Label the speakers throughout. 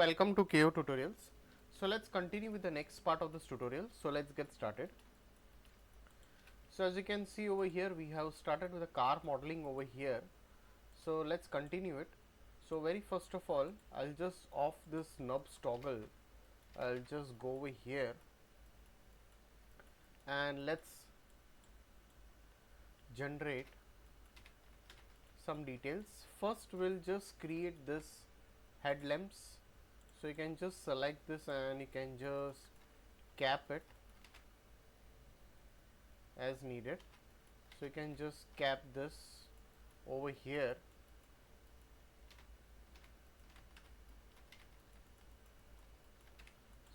Speaker 1: welcome to kayotutorials. So let's continue with the next part of this tutorial. So let's get started. So as you can see over here, we have started with the car modeling over here. So let's continue it. So very first of all, I'll just off this knobs toggle. I'll just go over here and let's generate some details. First we'll just create this headlamps. So you can just select this and you can just cap it as needed. So you can just cap this over here.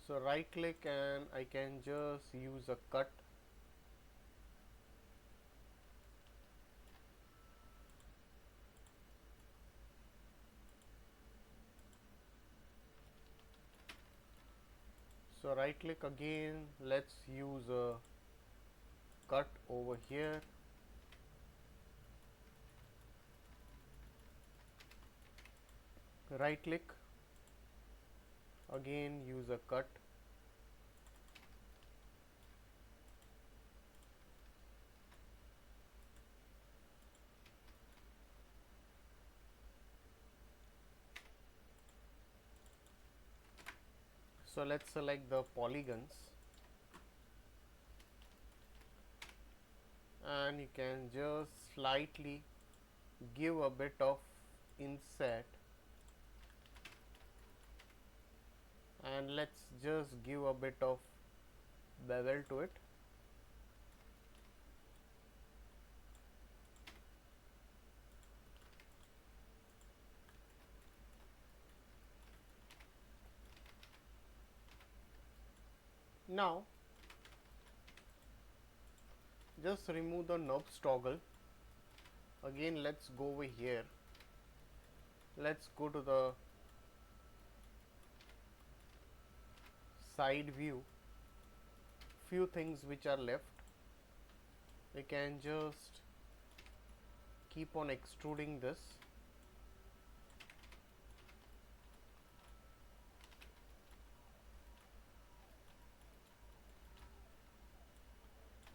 Speaker 1: So right click and I can just use a cut. So right click again, let's use a cut over here. Right click again, use a cut. So let's select the polygons and you can just slightly give a bit of inset and let's just give a bit of bevel to it. Now just remove the knobs toggle. Again let's go over here, let's go to the side view. Few things which are left, we can just keep on extruding this.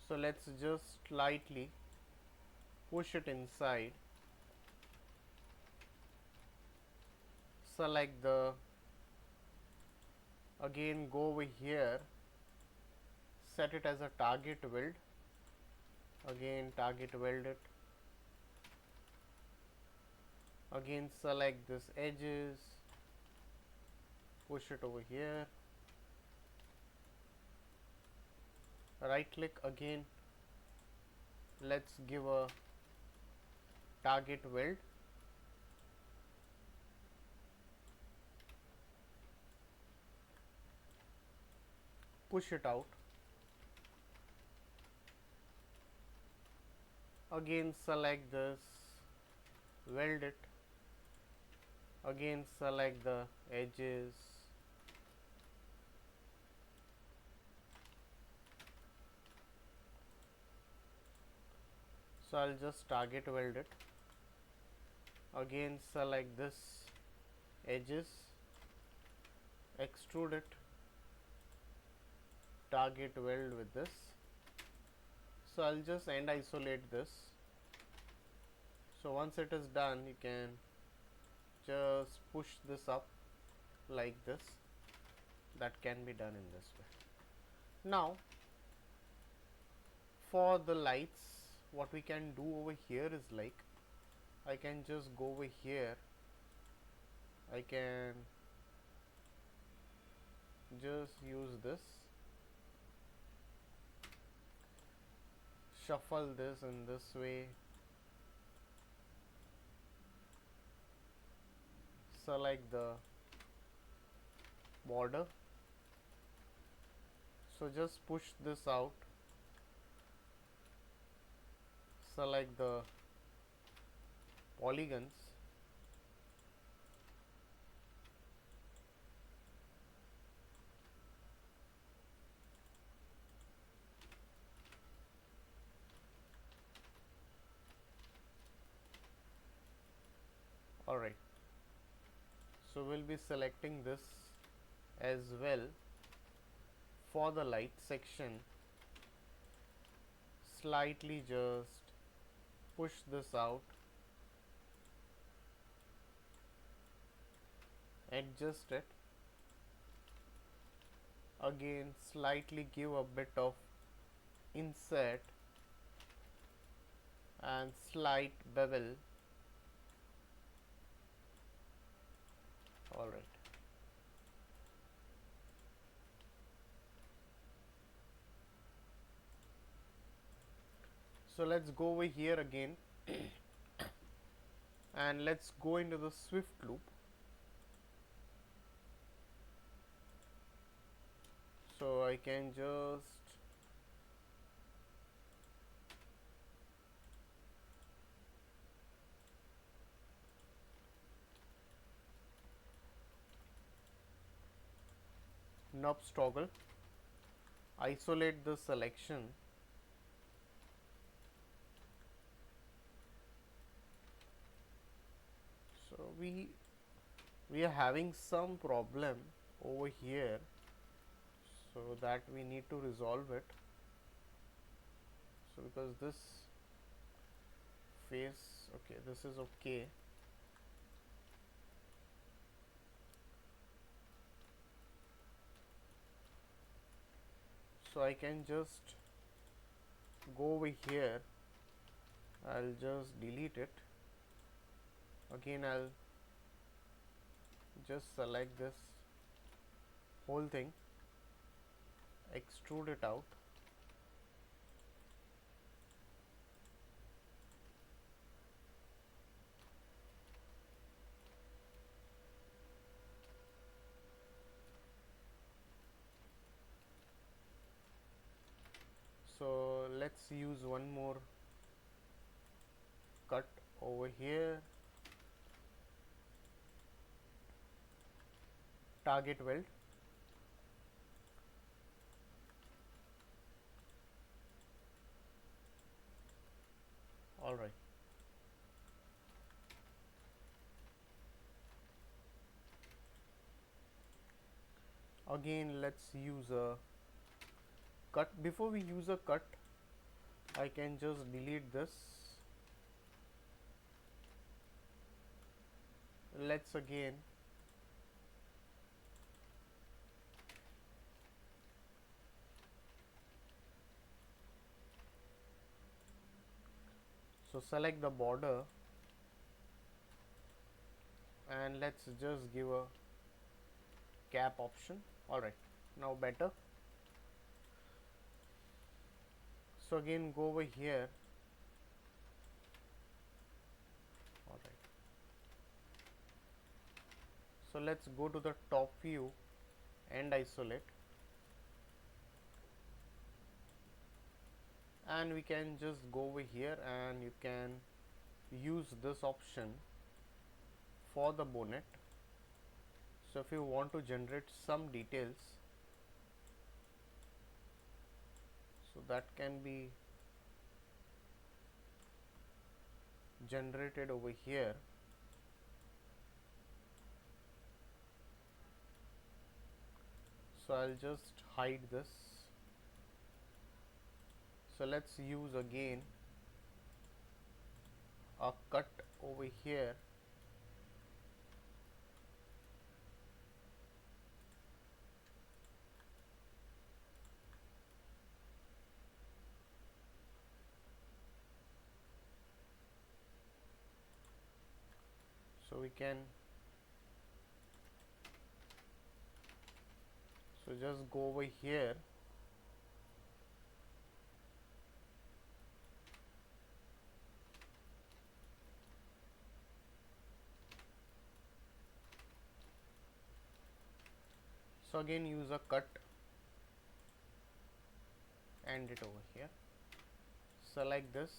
Speaker 1: So let's just slightly push it inside. Select the, again go over here, set it as a target weld. Again target weld it. Again select this edges, push it over here. Right click again, let's give a target weld. Push it out. Again select this, weld it. Again select the edges. So I'll just target weld it. Again select this edges, extrude it, target weld with this. So I'll just end isolate this. So once it is done, you can just push this up like this. That can be done in this way. Now for the lights, what we can do over here is like, I can just go over here, I can just use this, shuffle this in this way, select the border. So just push this out, select the polygons, alright. So we'll be selecting this as well. For the light section, slightly just push this out, adjust it, again slightly give a bit of inset and slight bevel. Alright. So let's go over here again and let's go into the swift loop. So I can just knobs toggle, isolate the selection, so we are having some problem over here, so that we need to resolve it. So because this face, okay, this is okay, so I can just go over here, I'll just delete it, again I'll just select this whole thing, extrude it out, so let's use one more cut over here, target weld, alright. Again let's use a cut. Before we use a cut, I can just delete this. Let's again so select the border and let's just give a cap option. Alright, now better. So again go over here, alright. So let's go to the top view and isolate, and we can just go over here and you can use this option for the bonnet. So if you want to generate some details, so that can be generated over here. So I'll just hide this. So let's use again a cut over here, so we can, so just go over here, so again use a cut and it over here, select this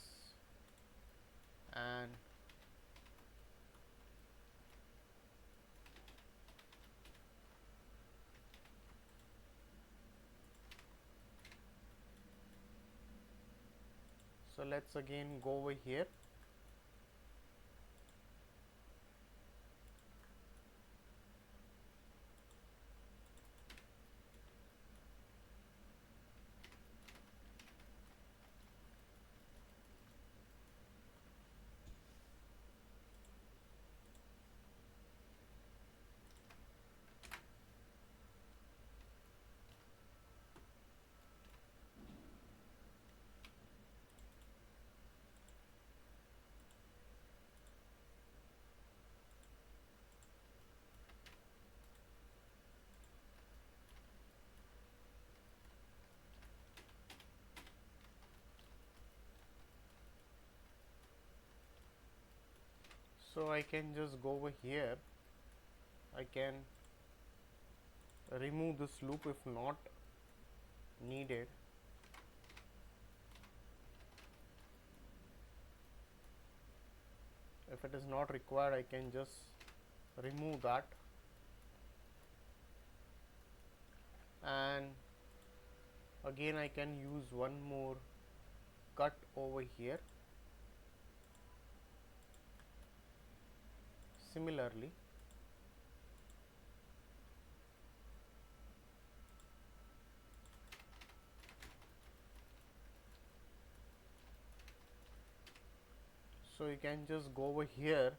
Speaker 1: and so let's again go over here, So I can just go over here, I can remove this loop if not needed. If it is not required, I can just remove that, and again I can use one more cut over here. Similarly, so you can just go over here,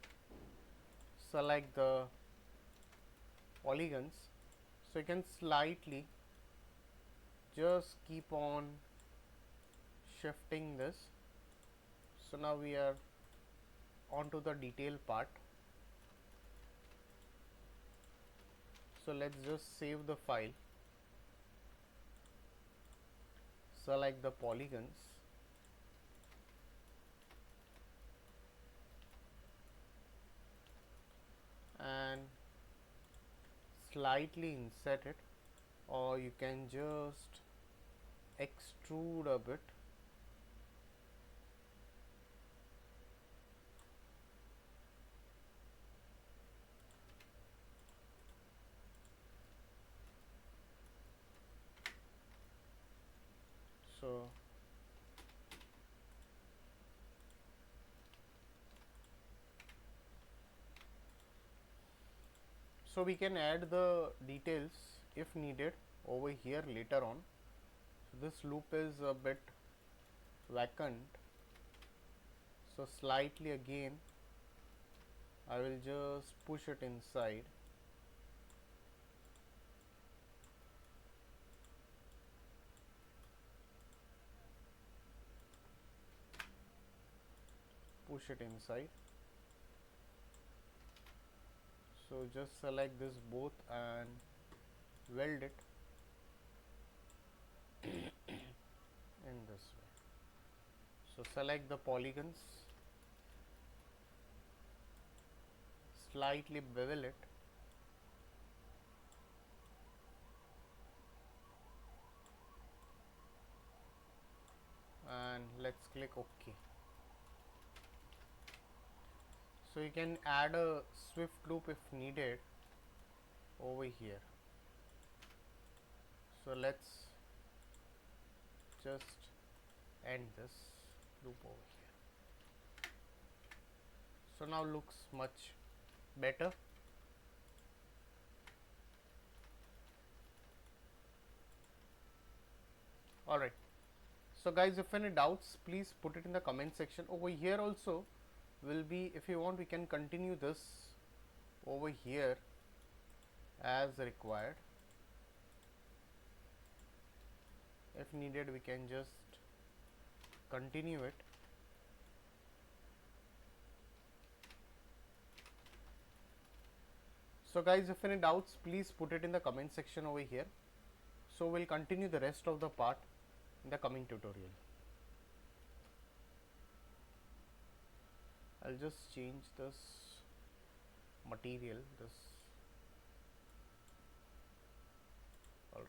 Speaker 1: select the polygons, so you can slightly just keep on shifting this. So now we are onto the detail part. So let's just save the file, select the polygons, and slightly insert it, or you can just extrude a bit. So we can add the details if needed over here later on. So this loop is a bit vacant, so slightly again I will just push it inside. Push it inside. So just select this both and weld it in this way. So select the polygons, slightly bevel it, and let's click OK. So you can add a swift loop if needed over here. So let's just end this loop over here. So now looks much better. Alright. So guys, if any doubts, please put it in the comment section. Over here also will be, if you want, we can continue this over here as required. If needed, we can just continue it. So guys, if any doubts, please put it in the comment section over here. So we'll continue the rest of the part in the coming tutorial. I'll just change this material, this. Alright.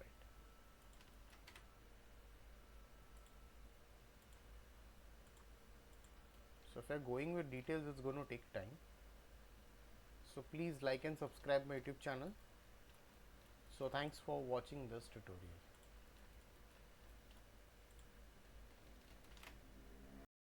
Speaker 1: So if you're going with details, it's going to take time. So please like and subscribe my YouTube channel. So thanks for watching this tutorial.